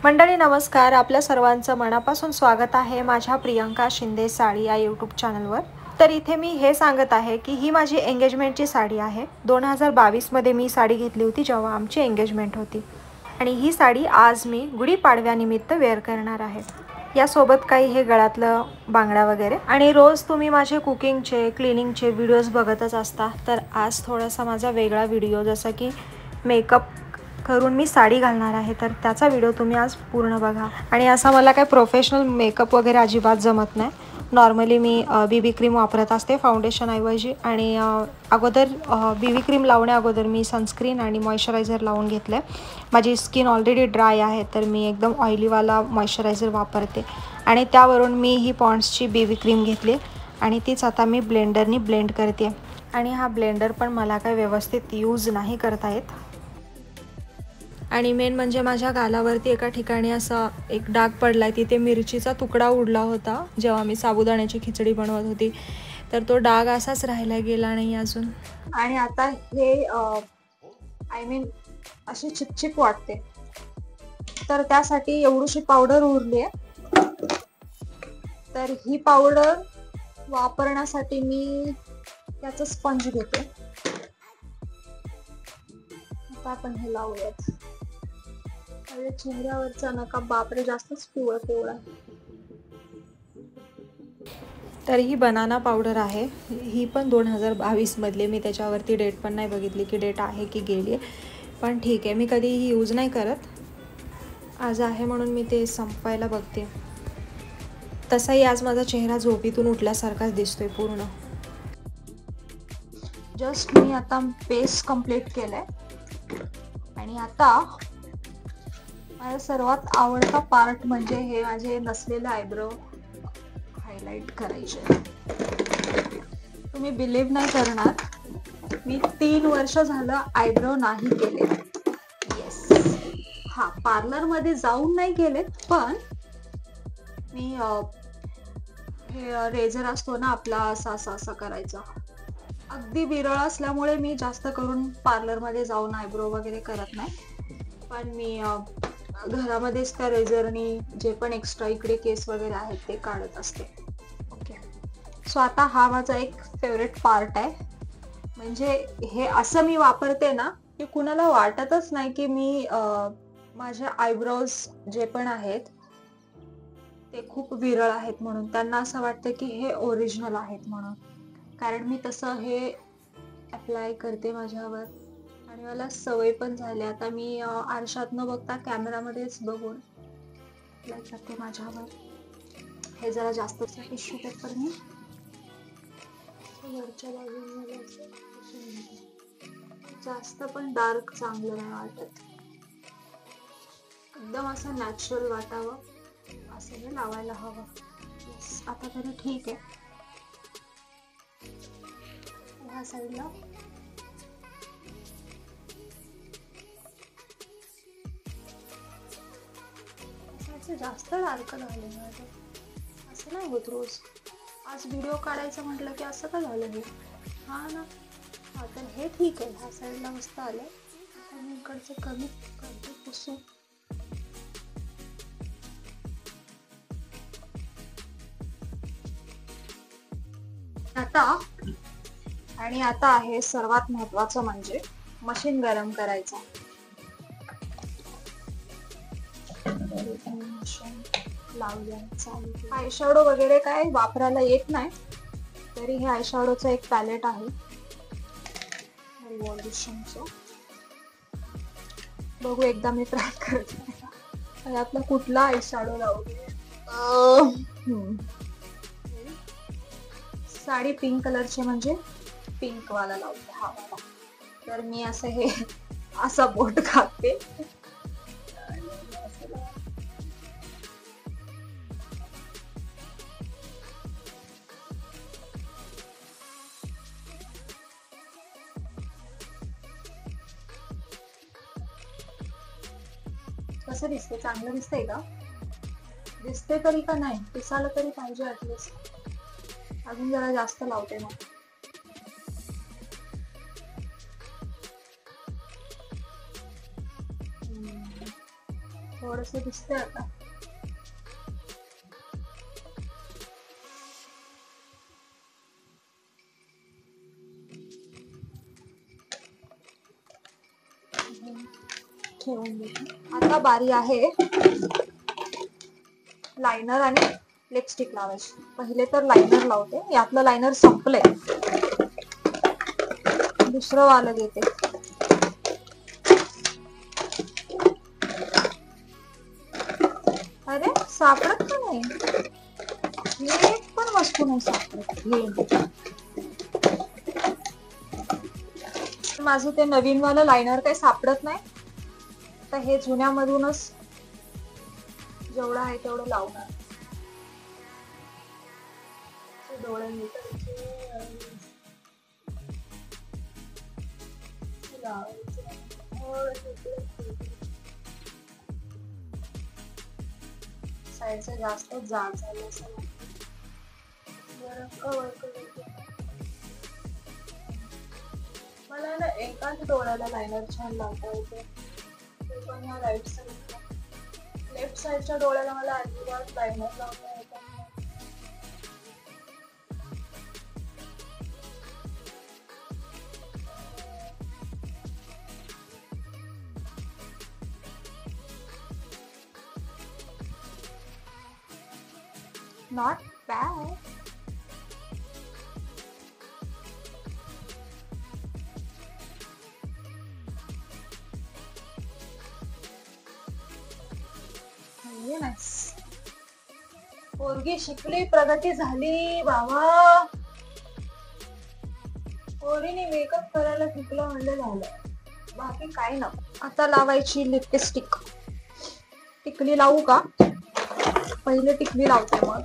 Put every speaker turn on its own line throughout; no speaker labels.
मंडळी नमस्कार, आपल्या सर्वांचं मनापासून स्वागत आहे माझ्या प्रियंका शिंदे साडी या यूट्यूब चॅनलवर। तर इथे मी हे सांगत आहे की ही माझी एंगेजमेंटची साडी आहे। 2022 मध्ये मी साडी घेतली होती जेव्हा आमची एंगेजमेंट होती आणि ही साडी आज मी गुढीपाडव्यानिमित्त वेअर करणार आहे। यासोबत काही हे गळ्यातलं बांगड्या वगैरे। आणि रोज तुम्ही माझे कुकिंगचे क्लीनिंगचे व्हिडिओज बघतच असता, तर आज थोडासा माझा वेगळा व्हिडिओ जसा की मेकअप करून मी साडी घालणार आहे, तर त्याचा व्हिडिओ तुम्ही आज पूर्ण बघा। आणि असा मला काय प्रोफेशनल मेकअप वगैरे अजिबात जमत नाही। नॉर्मली मी बीबी क्रीम वापरत असते फाउंडेशन ऐवजी, आणि अगोदर बीबी क्रीम लावण्या अगोदर मी सनस्क्रीन आणि मॉइश्चरायझर लावून घेतले। माझी स्किन ऑलरेडी ड्राय आहे, तर मी एकदम ऑइलीवाला मॉइश्चरायझर वापरते आणि त्यावरून मी ही पॉन्ड्सची बीबी क्रीम घेतली आणि तीच आता मी ब्लेंडरनी ब्लेंड करते। आणि हा ब्लेंडर पण मला काय व्यवस्थित यूज नाही करता येत। आणि मेन म्हणजे माझ्या गालावरती एका ठिकाणी असा एक डाग पडलाय, तिथे मिरचीचा तुकडा उडला होता जेव्हा मी साबुदाण्याची खिचडी बनवत होती, तर तो डाग असाच राहिला गेला नाही अजून। आणि आता हे आय मीन अशी चिपचिप वाटते, तर त्यासाठी एवढीशी पावडर उरली आहे। तर ही पावडर वापरण्यासाठी मी त्याचं स्पंज घेते। आता आपण हे लावूयात। चेहऱ्यावरचा नका बापरे, जास्तच पिवळा पिवळा। तर ही बनाना पावडर आहे, ही पण 2022 मधली। मी त्याच्यावरती डेट पण नाही बघितली की डेट आहे की गेली आहे, पण ठीक आहे, मी कधीही यूज नाही करत। आज आहे म्हणून मी ते संपवायला बघते। तसाही आज माझा चेहरा झोपेतून उठल्यासारखाच दिसतोय पूर्ण। जस्ट मी आता बेस कंप्लीट केलाय आणि आता माझा सर्वात आवडता पार्ट म्हणजे हे माझे नसलेले आयब्रो हायलाइट करायचे। तुम्ही बिलीव्ह नाही करणार, मी 3 वर्ष झालं आयब्रो नाही केले। येस, हा पार्लर मध्ये जाऊन नाही केले, पण मी हे रेझर असतो ना आपला, असा असा असा करायचा। अगदी विरळ असल्यामुळे मी जास्त करून पार्लर मध्ये जाऊन आयब्रो वगैरे करत नाही, पण मी घरामध्येच त्या रेझरनी जे पण एक्स्ट्रा इकडे केस वगैरे आहेत ते काढत असते। ओके, सो आता हा माझा एक फेवरेट पार्ट आहे। म्हणजे हे असं मी वापरते ना की कुणाला वाटतच नाही की मी माझे आयब्रोज जे पण आहेत ते खूप विरळ आहेत म्हणून। त्यांना असं वाटतं की हे ओरिजिनल आहेत म्हणून, कारण मी तसं हे अप्लाय करते माझ्यावर आणि मला सवय पण झाली। आता मी आरशात न बघता कॅमेरामध्येच बघून अप्लाय करते माझ्यावर। हे जरा जास्त टिश्यू पेपर मी वरच्या बाजूला जास्त पण डार्क चांगलं नाही वाटत, एकदम असं नॅचरल वाटावं असं हे लावायला हवं। येस, आता तरी ठीक आहे। ह्या साईडला जास्त डार्क झालं माझं, असं नाही होत रोज। आज व्हिडिओ काढायचं म्हटलं की असं का झालं हे? हा ना, हा तर हे ठीक आहे, ह्या साईडला मस्त आलंय। आता मी इकडचं कमी करते पुसून। आता आहे सर्वात महत्वाचं म्हणजे मशीन गरम करायचं। आयशॅडो वगैरे काय वापरायला येत नाही, तरी हे आयशॅडोचं एक पॅलेट आहे रिव्हॉल्यूशनचं। बघू, एकदा मी ट्राय करते यातला कुठला आयशॅडो लावते। साडी पिंक कलरची म्हणजे पिंक वाला लावते, हा वाला। तर मी असं हे असा बोट खाते। कसं दिसते? चांगलं दिसतंय का? दिसते तरी का नाही? दिसायला तरी पाहिजे ऍटलीस्ट। अजून जरा जास्त लावते मग। थोडस दिसतंय आता. आता बारी आहे लायनर आणि लिपस्टिक लावायची. पहिले तर लायनर लावते. यातलं लायनर संपलंय, दुसरं वालं घेते. अरे सापडत का नाही, एक पण वस्तू नाही सापडत. माझं ते नवीन वालं लायनर काही सापडत नाही. तर हे जुन्यामधूनच जेवढं आहे तेवढं लावणार. डोळे साईडचं जास्त जाड झालं असं. मला ना एकाच डोळ्याला लायनर छान लावता येते, ते पण ह्या राईट साईडला. लेफ्ट साईडच्या डोळ्याला मला अजिबात लायनर लावता येत नाही. Not bad. पोरगी शिकली, प्रगती झाली बाबा. पोरीने मेकअप करायला शिकलं म्हणजे झालं, बाकी काही नको. आता लावायची लिपस्टिक. टिकली लावू का? पहिले टिकली लावते, मग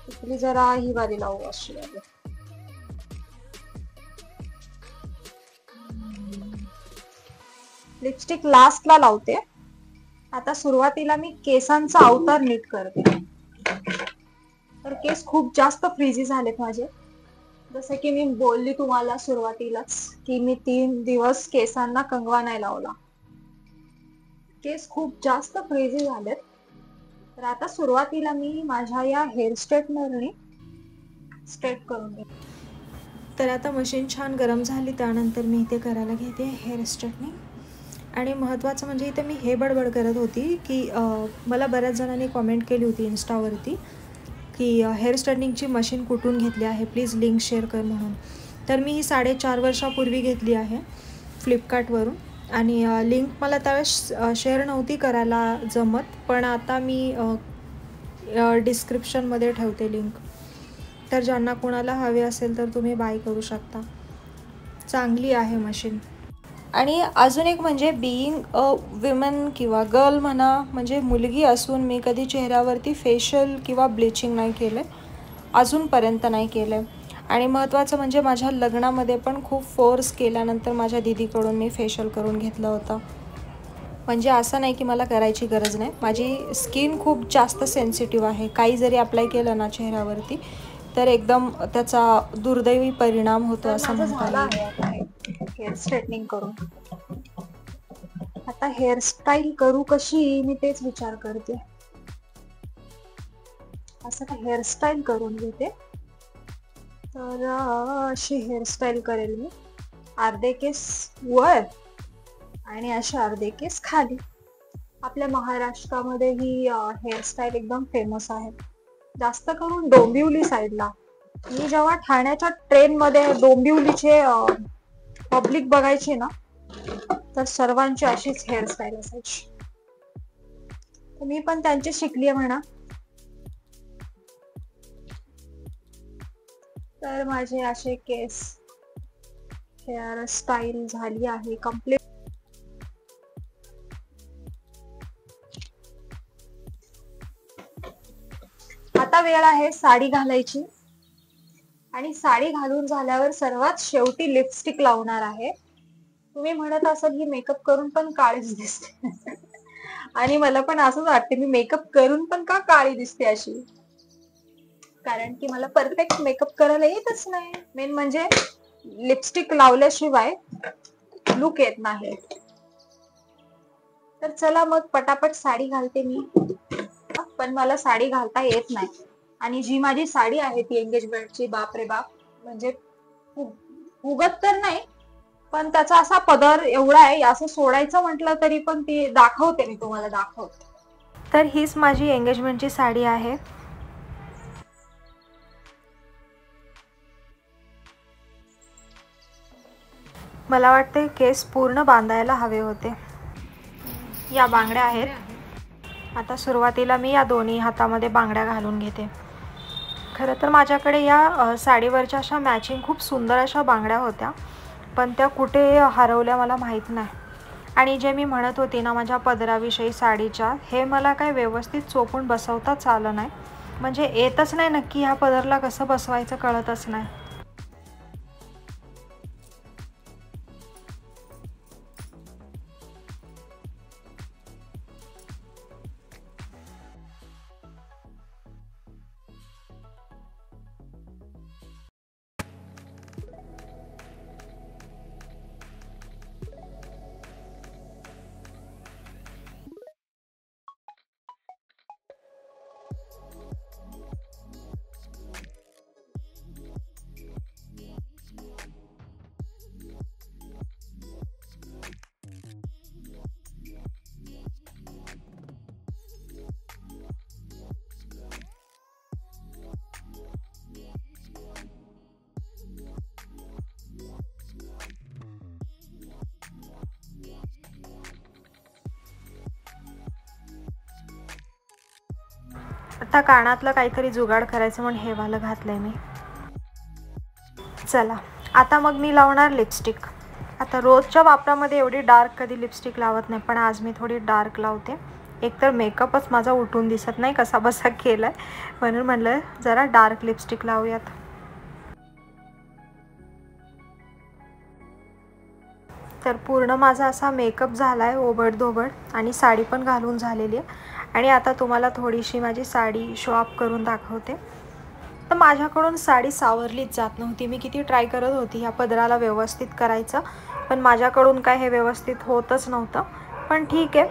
टिकली जरा ही वाली लावू अशी. लिपस्टिक लास्ट ला लावते. आता सुरुवातीला मी केसांचा अवतार नीट करते. तर केस खूप जास्त फ्रीजी झालेत माझे. जसं की मी बोलली तुम्हाला सुरुवातीलाच की मी 3 दिवस केसांना कंगवा नाही लावला. केस खूप जास्त फ्रीजी झालेत. तर आता सुरुवातीला मी माझ्या या हेअर स्ट्रेटनरने स्ट्रेट करून घेते. तर आता मशीन छान गरम झाली, त्यानंतर मी इथे करायला घेते हेअर स्ट्रेटनिंग. आणि महत्त्वाचं म्हणजे इथे मी हे बडबड करत होती की मला बऱ्याच जणांनी कॉमेंट केली होती इन्स्टावरती की हेअर स्ट्रेटनिंगची मशीन कुठून घेतली आहे, प्लीज लिंक शेअर कर म्हणून. तर मी ही 4.5 वर्षापूर्वी घेतली आहे फ्लिपकार्टवरून. आणि लिंक मला त्यावेळेस शेअर नव्हती करायला जमत, पण आता मी डिस्क्रिप्शनमध्ये ठेवते लिंक. तर ज्यांना कोणाला हवे असेल तर तुम्ही बाय करू शकता. चांगली आहे मशीन. आणि अजून एक म्हणजे बीइंग अ विमन किंवा गर्ल म्हणा, म्हणजे मुलगी असून मी कधी चेहऱ्यावरती फेशियल किंवा ब्लिचिंग नाही केलं, अजूनपर्यंत नाही केलं. आणि महत्त्वाचं म्हणजे माझ्या लग्नामध्ये पण खूप फोर्स केल्यानंतर माझ्या दीदीकडून मी फेशियल करून घेतलं होतं. म्हणजे असं नाही की मला करायची गरज नाही, माझी स्किन खूप जास्त सेन्सिटिव्ह आहे. काही जरी अप्लाय केलं ना चेहऱ्यावरती तर एकदम त्याचा दुर्दैवी परिणाम होतो असं म्हणता येईल. हेअर स्ट्रेटनिंग करून आता हेअरस्टाईल करू कशी, मी तेच विचार करते. असं का हेअरस्टाईल करून घेते. तर अशी हेअरस्टाईल करेल मी. अर्धे केस वर आणि असे अर्धे केस खाली. आपल्या महाराष्ट्रामध्ये ही हेअरस्टाईल एकदम फेमस आहे, जास्त करून डोंबिवली साईडला. मी जेव्हा ठाण्याच्या ट्रेनमध्ये डोंबिवलीचे पब्लिक बघायचे ना, तर सर्वांची अशीच हेअरस्टाईल असायची. तर मी पण त्यांची शिकली म्हणा. तर माझे असे केस हेअरस्टाईल झाली आहे कंप्लीट. आता वेळ आहे साडी घालायची. आणि साडी घालून झाल्यावर सर्वात शेवटी लिपस्टिक लावणार आहे. तुम्ही म्हणत असाल ही मेकअप करून पण काळीच दिसते. आणि मला पण असंच वाटते, मी मेकअप करून पण का काळी दिसते अशी. कारण की मला परफेक्ट मेकअप करायला येतच नाही. मेन म्हणजे लिपस्टिक लावल्याशिवाय लुक येत नाही. तर चला मग पटापट साडी घालते मी, पण मला साडी घालता येत नाही. आणि जी माझी साडी आहे ती एंगेजमेंटची, बाप रे बाप, म्हणजे उगत तर नाही, पण त्याचा असा पदर एवढा आहे, असं सोडायचं म्हटलं तरी पण ती दाखवते, मी तुम्हाला दाखवते. तर हीच माझी एंगेजमेंटची साडी आहे. मला वाटते केस पूर्ण बांधायला हवे होते. या बांगड्या आहेत. आता सुरुवातीला मी या दोन्ही हातामध्ये बांगड्या घालून घेते. खरं तर माझ्याकडे या साडीवरच्या अशा मॅचिंग खूप सुंदर अशा बांगड्या होत्या, पण त्या कुठे हरवल्या मला माहीत नाही. आणि जे मी म्हणत होती ना माझ्या पदराविषयी साडीच्या, हे मला काय व्यवस्थित चोपून बसवताच आलं नाही. म्हणजे येतच नाही, नक्की ह्या पदरला कसं बसवायचं कळतच नाही. आता कानातलं काहीतरी जुगाड करायचं म्हणून हे वालं घातलंय मी. चला आता मग मी लावणार लिपस्टिक. आता रोजच्या वापरामध्ये एवढी डार्क कधी लिपस्टिक लावत नाही, पण आज मी थोडी डार्क लावते. एकतर मेकअपच माझा उठून दिसत नाही, कसा बसा केलाय, म्हणून म्हणलं जरा डार्क लिपस्टिक लावूयात. तर पूर्ण माझा असा मेकअप झाला आहे ओबडधोबड, आणि साडी पण घालून झालेली आहे. आणि आता तुम्हाला थोडीशी माझी साडी शो अप करून दाखवते. तर माझ्याकडून साडी सावरलीच जात नव्हती. मी किती ट्राय करत होती ह्या पदराला व्यवस्थित करायचं, पण माझ्याकडून काय हे व्यवस्थित होतच नव्हतं. पण ठीक आहे,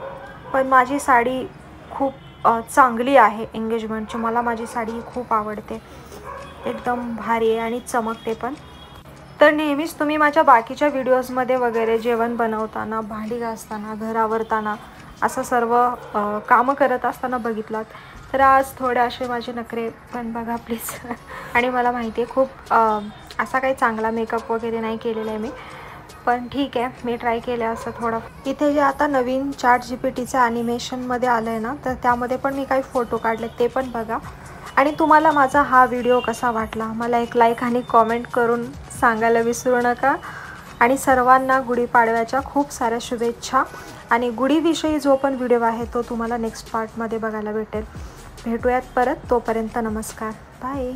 पण माझी साडी खूप चांगली आहे एंगेजमेंटची. मला माझी साडी ही खूप आवडते, एकदम भारी आहे आणि चमकते पण. तर नेहमीच तुम्ही माझ्या बाकीच्या व्हिडिओजमध्ये वगैरे जेवण बनवताना, भांडी घासताना, घर आवरताना, असं सर्व कामं करत असताना बघितलात. तर आज थोडे असे माझे नखरे पण बघा प्लीज. आणि मला माहिती आहे खूप असा काही चांगला मेकअप वगैरे नाही केलेला आहे मी, पण ठीक आहे, मी ट्राय केलं असं थोडं. इथे जे आता नवीन ChatGPTचं ॲनिमेशनमध्ये आलं आहे ना, तर त्यामध्ये पण मी काही फोटो काढले, ते पण बघा. आणि तुम्हाला माझा हा व्हिडिओ कसा वाटला मला एक लाईक आणि कॉमेंट करून सांगायला विसरू नका. आणि सर्वांना गुढीपाडव्याच्या खूप साऱ्या शुभेच्छा. आणि गुढीविषयी जो पण व्हिडिओ आहे तो तुम्हाला नेक्स्ट पार्टमध्ये बघायला भेटेल. भेटूयात परत, तोपर्यंत नमस्कार, बाय.